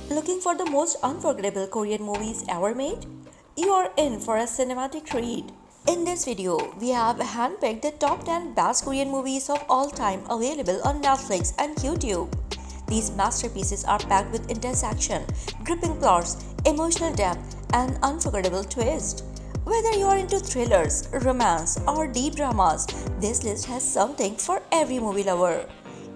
Looking for the most unforgettable Korean movies ever made? You are in for a cinematic treat. In this video, we have handpicked the top 10 best Korean movies of all time available on Netflix and YouTube. These masterpieces are packed with intense action, gripping plots, emotional depth, and unforgettable twists. Whether you are into thrillers, romance, or deep dramas, this list has something for every movie lover.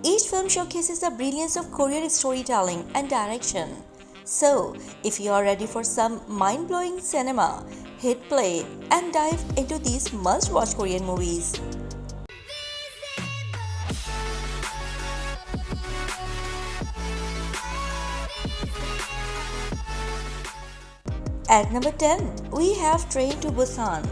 Each film showcases the brilliance of Korean storytelling and direction. So, if you are ready for some mind-blowing cinema, hit play and dive into these must-watch Korean movies. At number 10, we have Train to Busan.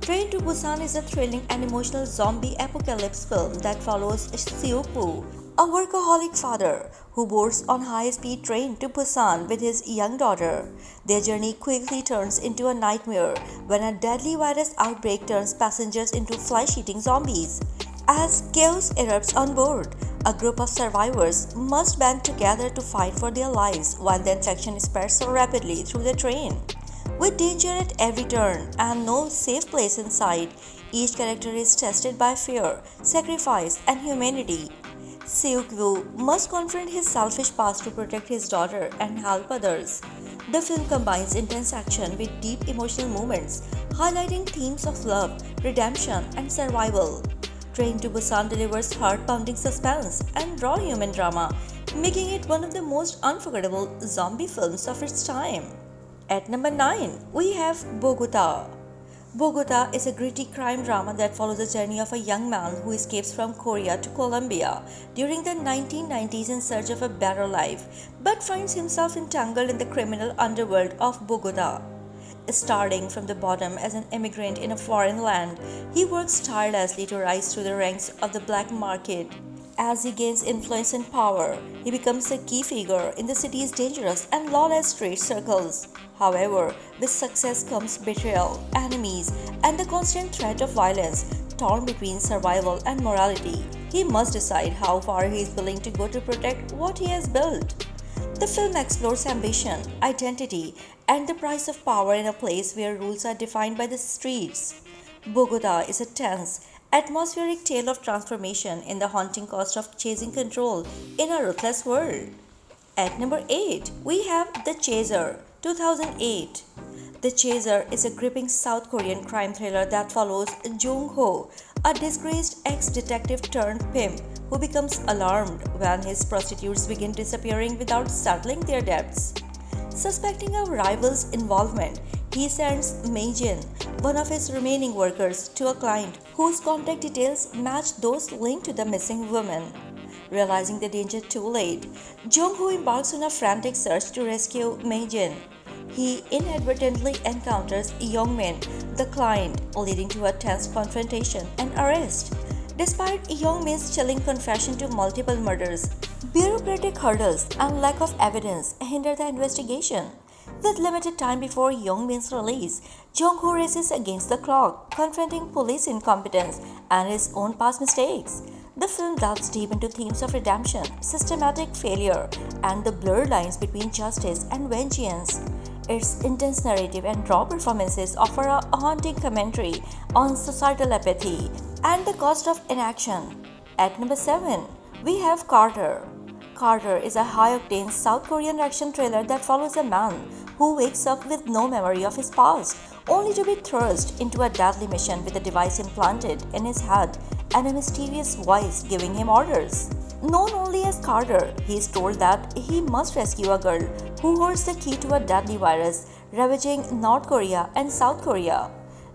Train to Busan is a thrilling and emotional zombie apocalypse film that follows Seok-woo, a workaholic father who boards on high-speed train to Busan with his young daughter. Their journey quickly turns into a nightmare when a deadly virus outbreak turns passengers into flesh-eating zombies. As chaos erupts on board, a group of survivors must band together to fight for their lives while the infection spreads so rapidly through the train. With danger at every turn and no safe place in sight, each character is tested by fear, sacrifice, and humanity. Seok-woo must confront his selfish past to protect his daughter and help others. The film combines intense action with deep emotional moments, highlighting themes of love, redemption, and survival. Train to Busan delivers heart-pounding suspense and raw human drama, making it one of the most unforgettable zombie films of its time. At number 9, we have Bogota. Bogota is a gritty crime drama that follows the journey of a young man who escapes from Korea to Colombia during the 1990s in search of a better life, but finds himself entangled in the criminal underworld of Bogota. Starting from the bottom as an immigrant in a foreign land, he works tirelessly to rise through the ranks of the black market. As he gains influence and power, he becomes a key figure in the city's dangerous and lawless street circles. However, with success comes betrayal, enemies, and the constant threat of violence. Torn between survival and morality, he must decide how far he is willing to go to protect what he has built. The film explores ambition, identity, and the price of power in a place where rules are defined by the streets. Bogota is a tense, atmospheric tale of transformation in the haunting cost of chasing control in a ruthless world. At number 8, we have The Chaser, 2008. The Chaser is a gripping South Korean crime thriller that follows Jung-ho, a disgraced ex-detective turned pimp who becomes alarmed when his prostitutes begin disappearing without settling their debts. Suspecting a rival's involvement, he sends Meijin, one of his remaining workers, to a client whose contact details match those linked to the missing woman. Realizing the danger too late, Jung-ho embarks on a frantic search to rescue Meijin. He inadvertently encounters Young-min, the client, leading to a tense confrontation and arrest. Despite Young-min's chilling confession to multiple murders, bureaucratic hurdles and lack of evidence hinder the investigation. With limited time before Young-min's release, Jung-ho races against the clock, confronting police incompetence and his own past mistakes. The film delves deep into themes of redemption, systematic failure, and the blurred lines between justice and vengeance. Its intense narrative and raw performances offer a haunting commentary on societal apathy and the cost of inaction. At number 7, we have Carter. Carter is a high-octane South Korean action thriller that follows a man who wakes up with no memory of his past, only to be thrust into a deadly mission with a device implanted in his head and a mysterious voice giving him orders. Known only as Carter, he is told that he must rescue a girl who holds the key to a deadly virus ravaging North Korea and South Korea.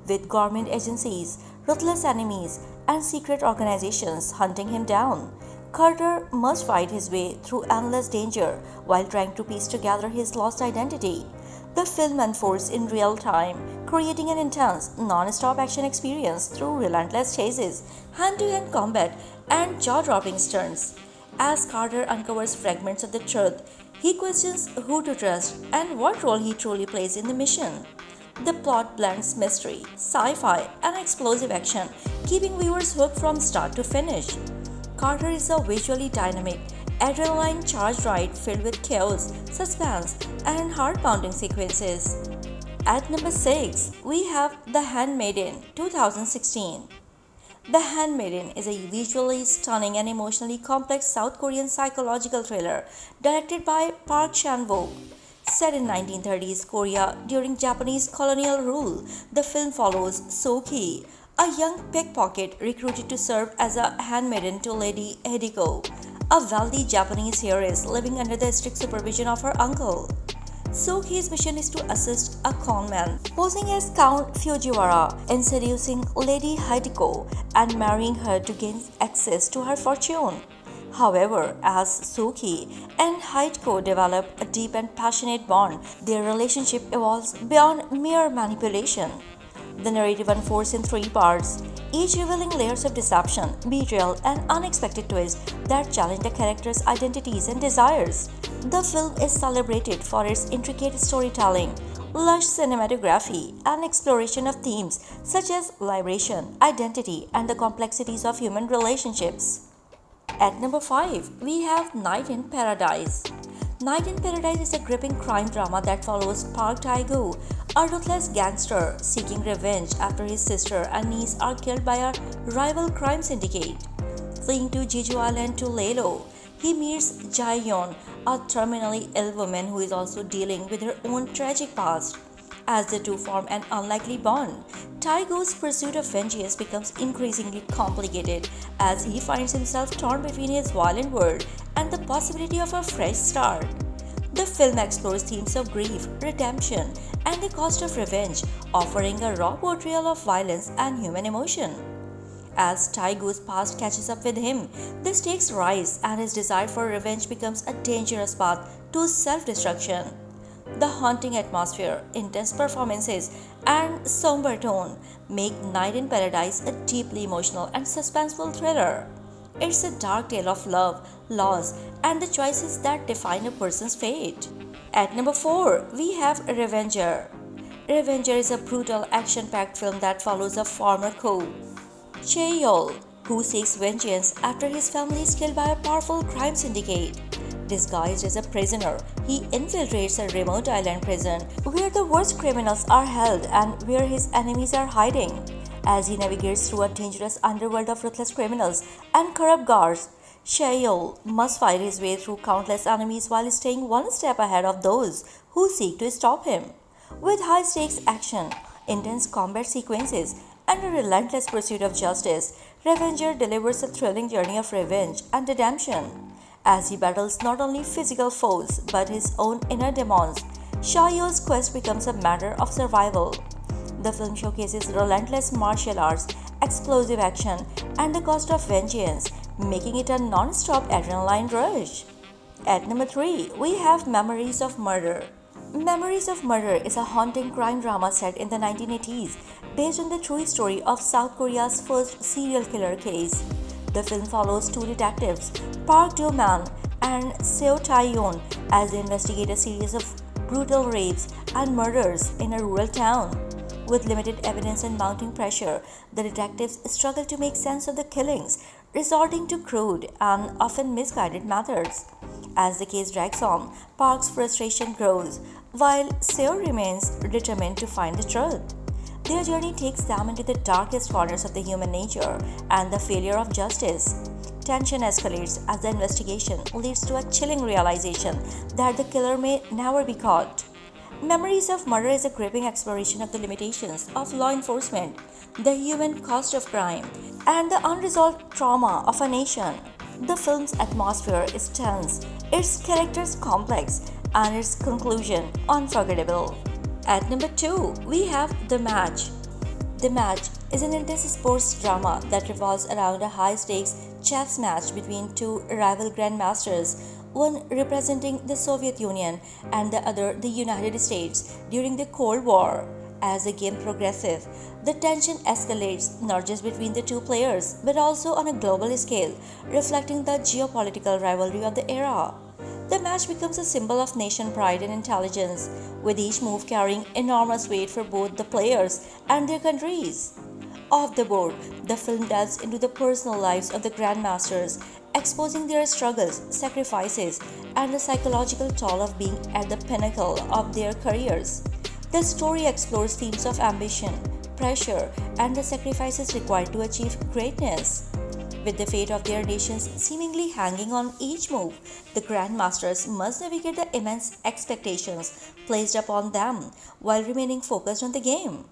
With government agencies, ruthless enemies, and secret organizations hunting him down, Carter must fight his way through endless danger while trying to piece together his lost identity. The film unfolds in real time, creating an intense, non-stop action experience through relentless chases, hand-to-hand combat, and jaw-dropping stunts. As Carter uncovers fragments of the truth, he questions who to trust and what role he truly plays in the mission. The plot blends mystery, sci-fi, and explosive action, keeping viewers hooked from start to finish. Carter is a visually dynamic, adrenaline-charged ride filled with chaos, suspense, and heart-pounding sequences. At number 6, we have The Handmaiden 2016. The Handmaiden is a visually stunning and emotionally complex South Korean psychological thriller directed by Park Chan-wook. Set in 1930s Korea during Japanese colonial rule, the film follows So-ki, a young pickpocket recruited to serve as a handmaiden to Lady Hideko, a wealthy Japanese heiress living under the strict supervision of her uncle. So-ki's mission is to assist a conman posing as Count Fujiwara in seducing Lady Hideko and marrying her to gain access to her fortune. However, as So-ki and Hideko develop a deep and passionate bond, their relationship evolves beyond mere manipulation. The narrative unfolds in 3 parts, each revealing layers of deception, betrayal, and unexpected twists that challenge the characters' identities and desires. The film is celebrated for its intricate storytelling, lush cinematography, and exploration of themes such as liberation, identity, and the complexities of human relationships. At number 5, we have Night in Paradise. Night in Paradise is a gripping crime drama that follows Park Tae-gu, a ruthless gangster seeking revenge after his sister and niece are killed by a rival crime syndicate. Fleeing to Jeju Island to lay low, he meets Jae-yeon, a terminally ill woman who is also dealing with her own tragic past. As the two form an unlikely bond, Tae-gu's pursuit of vengeance becomes increasingly complicated as he finds himself torn between his violent world and the possibility of a fresh start. The film explores themes of grief, redemption, and the cost of revenge, offering a raw portrayal of violence and human emotion. As Tae-gu's past catches up with him, the stakes rise and his desire for revenge becomes a dangerous path to self-destruction. The haunting atmosphere, intense performances, and somber tone make Night in Paradise a deeply emotional and suspenseful thriller. It's a dark tale of love, loss, and the choices that define a person's fate. At number 4, we have Revenger. Revenger is a brutal, action-packed film that follows a former co, Chae-yeol, who seeks vengeance after his family is killed by a powerful crime syndicate. Disguised as a prisoner, he infiltrates a remote island prison where the worst criminals are held and where his enemies are hiding. As he navigates through a dangerous underworld of ruthless criminals and corrupt guards, Chae-yeol must fight his way through countless enemies while staying one step ahead of those who seek to stop him. With high-stakes action, intense combat sequences, and a relentless pursuit of justice, Revenger delivers a thrilling journey of revenge and redemption. As he battles not only physical foes but his own inner demons, Chae-yeol's quest becomes a matter of survival. The film showcases relentless martial arts, explosive action, and the cost of vengeance, making it a non-stop adrenaline rush. At number 3, we have Memories of Murder. Memories of Murder is a haunting crime drama set in the 1980s based on the true story of South Korea's first serial killer case. The film follows 2 detectives, Park Do-man and Seo Tae-yeon, as they investigate a series of brutal rapes and murders in a rural town. With limited evidence and mounting pressure, the detectives struggle to make sense of the killings, resorting to crude and often misguided methods. As the case drags on, Park's frustration grows, while Seo remains determined to find the truth. Their journey takes them into the darkest corners of the human nature and the failure of justice. Tension escalates as the investigation leads to a chilling realization that the killer may never be caught. Memories of Murder is a gripping exploration of the limitations of law enforcement, the human cost of crime, and the unresolved trauma of a nation. The film's atmosphere is tense, its characters complex, and its conclusion unforgettable. At number 2, we have The Match. The Match is an intense sports drama that revolves around a high-stakes chess match between 2 rival grandmasters, one representing the Soviet Union and the other the United States during the Cold War. As the game progresses, the tension escalates not just between the 2 players but also on a global scale, reflecting the geopolitical rivalry of the era. The match becomes a symbol of nation pride and intelligence, with each move carrying enormous weight for both the players and their countries. Off the board, the film delves into the personal lives of the grandmasters, exposing their struggles, sacrifices, and the psychological toll of being at the pinnacle of their careers. The story explores themes of ambition, pressure, and the sacrifices required to achieve greatness. With the fate of their nations seemingly hanging on each move, the Grandmasters must navigate the immense expectations placed upon them while remaining focused on the game.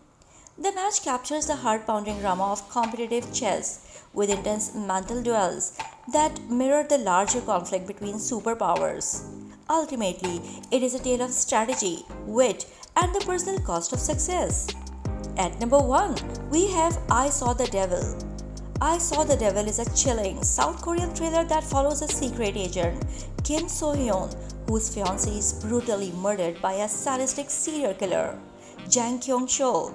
The match captures the heart-pounding drama of competitive chess with intense mental duels that mirror the larger conflict between superpowers. Ultimately, it is a tale of strategy, wit, and the personal cost of success. At number 1, we have I Saw the Devil. I Saw the Devil is a chilling South Korean thriller that follows a secret agent, Kim So-hyun, whose fiancée is brutally murdered by a sadistic serial killer, Jang Kyung-chol.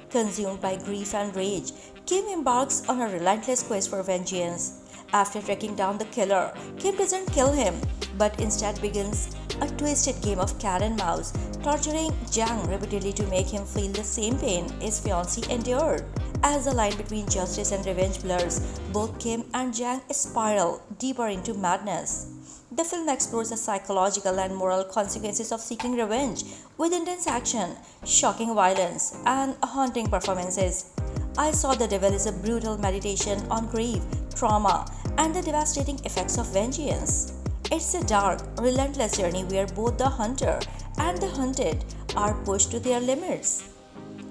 Consumed by grief and rage, Kim embarks on a relentless quest for vengeance. After tracking down the killer, Kim doesn't kill him, but instead begins a twisted game of cat and mouse, torturing Jang repeatedly to make him feel the same pain his fiancée endured. As the line between justice and revenge blurs, both Kim and Jang spiral deeper into madness. The film explores the psychological and moral consequences of seeking revenge with intense action, shocking violence, and haunting performances. I Saw the Devil is a brutal meditation on grief, trauma, and the devastating effects of vengeance. It's a dark, relentless journey where both the hunter and the hunted are pushed to their limits.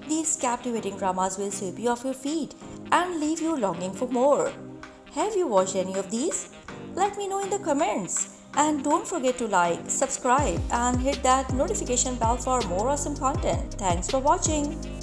These captivating dramas will sweep you off your feet and leave you longing for more. Have you watched any of these? Let me know in the comments. And don't forget to like, subscribe, and hit that notification bell for more awesome content. Thanks for watching.